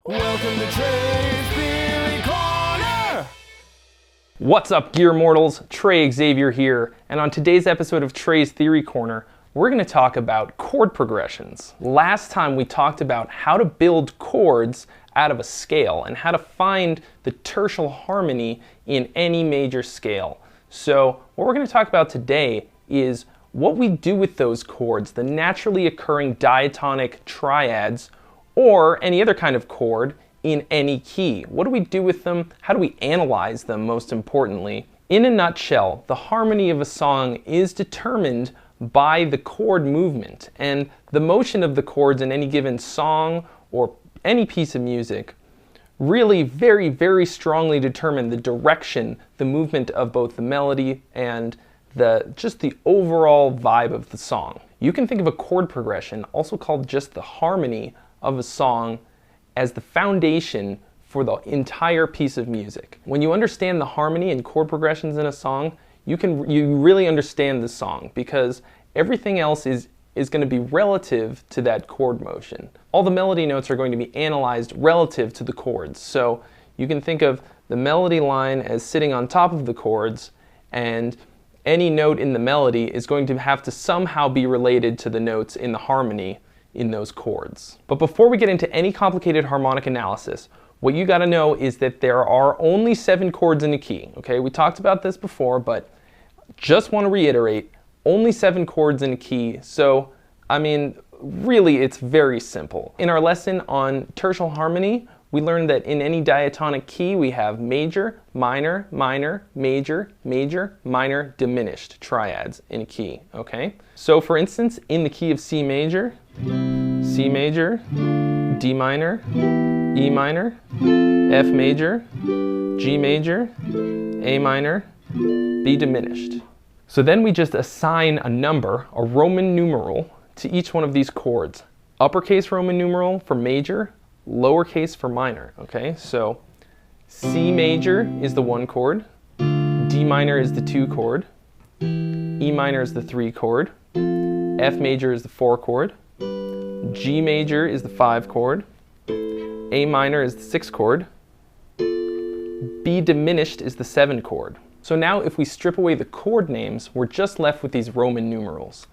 Welcome to Trey's Theory Corner! What's up, Gear Mortals? Trey Xavier here, and on today's episode of Trey's Theory Corner, we're going to talk about chord progressions. Last time we talked about how to build chords out of a scale and how to find the tertial harmony in any major scale. So what we're going to talk about today is what we do with those chords, the naturally occurring diatonic triads, or any other kind of chord in any key. What do we do with them? How do we analyze them, most importantly? In a nutshell, the harmony of a song is determined by the chord movement, and the motion of the chords in any given song or any piece of music really very, very strongly determine the direction, the movement of both the melody and just the overall vibe of the song. You can think of a chord progression, also called just the harmony of a song, as the foundation for the entire piece of music. When you understand the harmony and chord progressions in a song, you really understand the song, because everything else is going to be relative to that chord motion. All the melody notes are going to be analyzed relative to the chords. So you can think of the melody line as sitting on top of the chords, and any note in the melody is going to have to somehow be related to the notes in the harmony in those chords. But before we get into any complicated harmonic analysis, what you gotta know is that there are only 7 chords in a key, okay? We talked about this before, but just want to reiterate, only 7 chords in a key, so, I mean, really it's very simple. In our lesson on tertial harmony, we learned that in any diatonic key we have major, minor, minor, major, major, minor, diminished triads in a key, okay? So for instance, in the key of C major, D minor, E minor, F major, G major, A minor, B diminished. So then we just assign a number, a Roman numeral, to each one of these chords. Uppercase Roman numeral for major, lowercase for minor, okay? So C major is the 1 chord, D minor is the 2 chord, E minor is the 3 chord, F major is the 4 chord, G major is the 5 chord, A minor is the 6 chord, B diminished is the 7 chord. So now if we strip away the chord names, we're just left with these Roman numerals.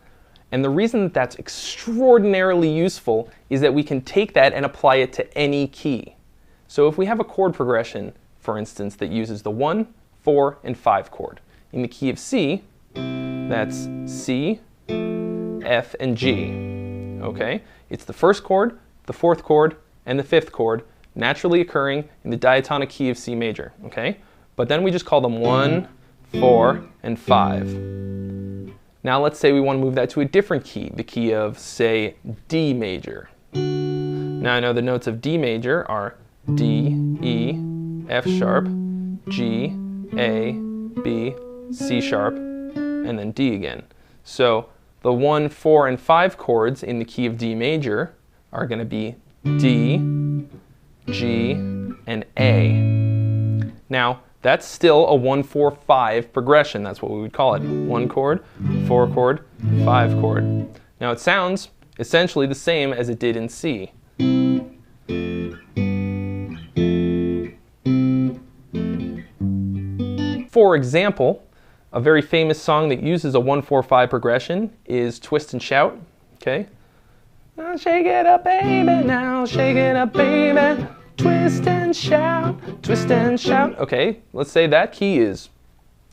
And the reason that that's extraordinarily useful is that we can take that and apply it to any key. So if we have a chord progression, for instance, that uses the 1, 4, and 5 chord. In the key of C, that's C, F, and G. Okay? It's the 1st chord, the 4th chord, and the 5th chord, naturally occurring in the diatonic key of C major. Okay? But then we just call them 1, 4, and 5. Now let's say we want to move that to a different key, the key of, say, D major. Now I know the notes of D major are D, E, F sharp, G, A, B, C sharp, and then D again. So the 1, 4, and 5 chords in the key of D major are going to be D, G, and A. Now, that's still a 1, 4, 5 progression. That's what we would call it. 1 chord, 4 chord, 5 chord. Now it sounds essentially the same as it did in C. For example, a very famous song that uses a 1, 4, 5 progression is Twist and Shout. Okay? Now shake it up, baby, now shake it up, baby. Twist and shout, twist and shout. Okay, let's say that key is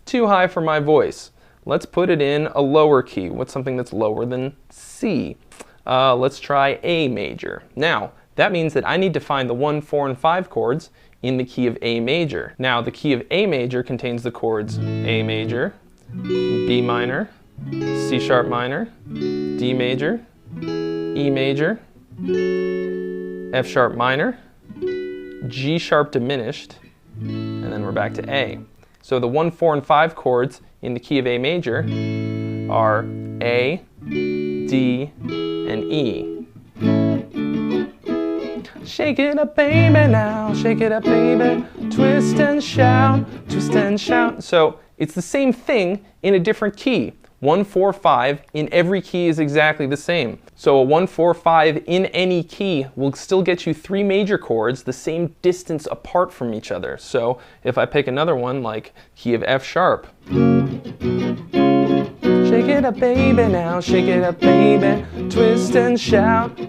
too high for my voice. Let's put it in a lower key. What's something that's lower than C? Let's try A major. Now, that means that I need to find the 1, 4, and 5 chords in the key of A major. Now, the key of A major contains the chords A major, B minor, C sharp minor, D major, E major, F sharp minor, G sharp diminished, and then we're back to A. So the 1, 4, and 5 chords in the key of A major are A, D, and E. Shake it up, baby, now, shake it up, baby, twist and shout, twist and shout. So it's the same thing in a different key. 1, 4, 5 in every key is exactly the same. So a 1, 4, 5 in any key will still get you 3 major chords the same distance apart from each other. So if I pick another one like key of F sharp, shake it up baby now, shake it up baby, twist and shout,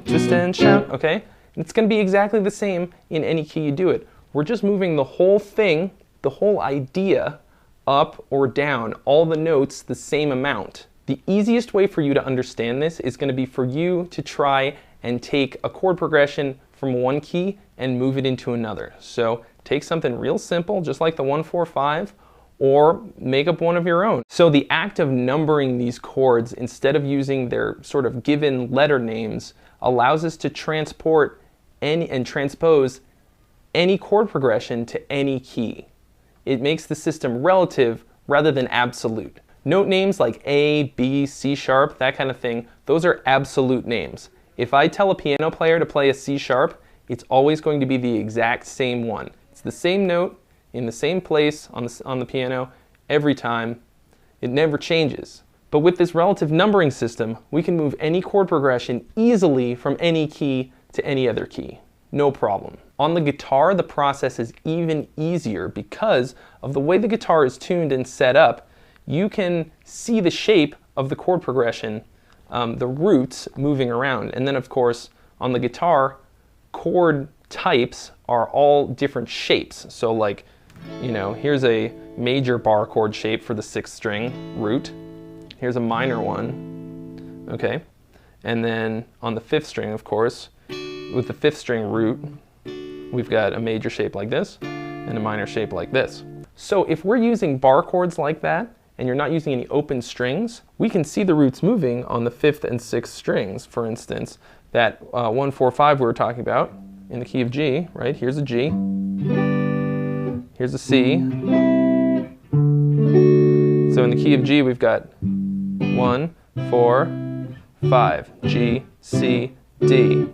okay? It's going to be exactly the same in any key you do it. We're just moving the whole thing, the whole idea, up or down, all the notes the same amount. The easiest way for you to understand this is going to be for you to try and take a chord progression from one key and move it into another. So take something real simple, just like the 1, 4, 5, or make up one of your own. So the act of numbering these chords instead of using their sort of given letter names allows us to transport and transpose any chord progression to any key. It makes the system relative rather than absolute. Note names like A, B, C sharp, that kind of thing, those are absolute names. If I tell a piano player to play a C sharp, it's always going to be the exact same one. It's the same note in the same place on the piano every time. It never changes. But with this relative numbering system, we can move any chord progression easily from any key to any other key. No problem. On the guitar, the process is even easier because of the way the guitar is tuned and set up. You can see the shape of the chord progression, the roots moving around. And then of course, on the guitar, chord types are all different shapes. So like, you know, here's a major bar chord shape for the 6th string root. Here's a minor one, okay? And then on the 5th string, of course, with the 5th string root, we've got a major shape like this and a minor shape like this. So if we're using bar chords like that, and you're not using any open strings, we can see the roots moving on the 5th and 6th strings. For instance, that 1, 4, 5 we were talking about in the key of G, right? Here's a G, here's a C. So in the key of G, we've got 1, 4, 5, G, C, D.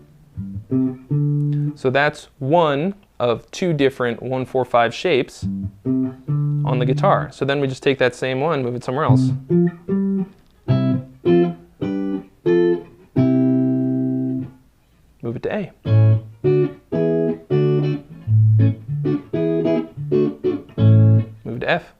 So that's one of 2 different 1, 4, 5 shapes on the guitar. So then we just take that same one, move it somewhere else. Move it to A. Move to F.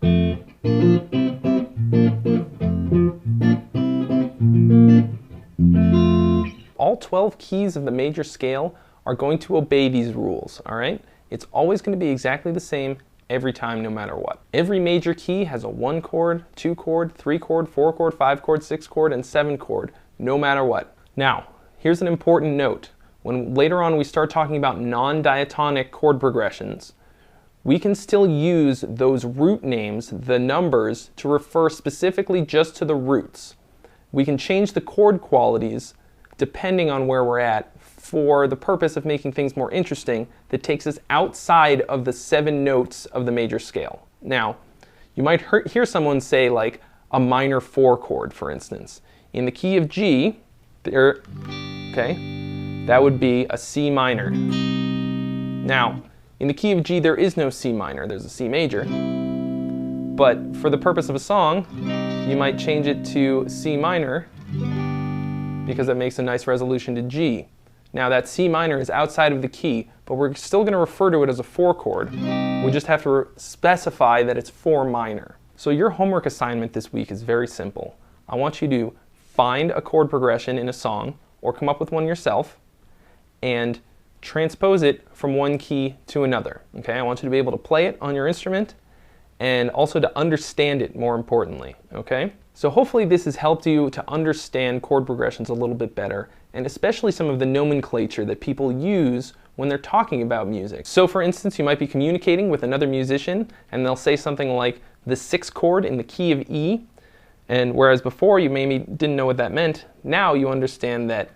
All 12 keys of the major scale are going to obey these rules, all right? It's always going to be exactly the same every time, no matter what. Every major key has a 1 chord, 2 chord, 3 chord, 4 chord, 5 chord, 6 chord, and 7 chord, no matter what. Now, here's an important note. When later on we start talking about non-diatonic chord progressions, we can still use those root names, the numbers, to refer specifically just to the roots. We can change the chord qualities depending on where we're at for the purpose of making things more interesting that takes us outside of the 7 notes of the major scale. Now, you might hear someone say like a minor 4 chord, for instance. In the key of G, okay, that would be a C minor. Now, in the key of G, there is no C minor, there's a C major. But for the purpose of a song, you might change it to C minor because that makes a nice resolution to G. Now that C minor is outside of the key, but we're still going to refer to it as a 4 chord. We just have to specify that it's 4 minor. So your homework assignment this week is very simple. I want you to find a chord progression in a song, or come up with one yourself, and transpose it from one key to another. Okay? I want you to be able to play it on your instrument, and also to understand it, more importantly. Okay? So hopefully this has helped you to understand chord progressions a little bit better, and especially some of the nomenclature that people use when they're talking about music. So for instance, you might be communicating with another musician and they'll say something like the 6th chord in the key of E, and whereas before you maybe didn't know what that meant, now you understand that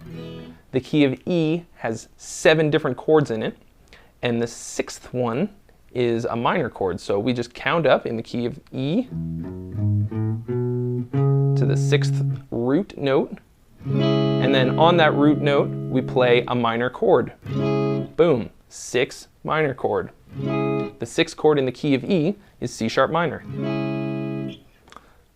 the key of E has 7 different chords in it, and the 6th one is a minor chord. So we just count up in the key of E to the 6th root note, and then on that root note we play a minor chord. Boom, 6 minor chord. The 6th chord in the key of E is C sharp minor.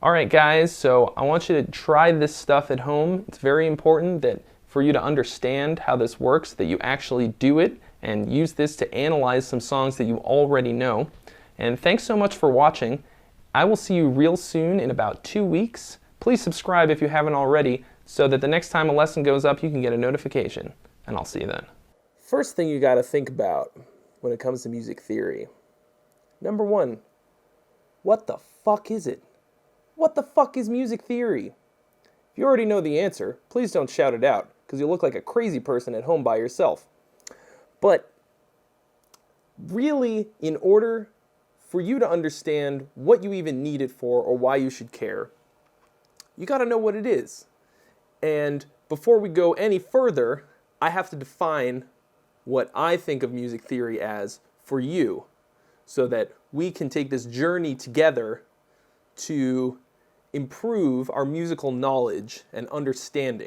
Alright guys, so I want you to try this stuff at home. It's very important that for you to understand how this works, that you actually do it and use this to analyze some songs that you already know. And thanks so much for watching. I will see you real soon in about 2 weeks. Please subscribe if you haven't already so that the next time a lesson goes up you can get a notification. And I'll see you then. First thing you got to think about when it comes to music theory. Number one, what the fuck is it? What the fuck is music theory? If you already know the answer, please don't shout it out, because you'll look like a crazy person at home by yourself. But really, in order for you to understand what you even need it for or why you should care, you got to know what it is. And before we go any further, I have to define what I think of music theory as for you, so that we can take this journey together to improve our musical knowledge and understanding.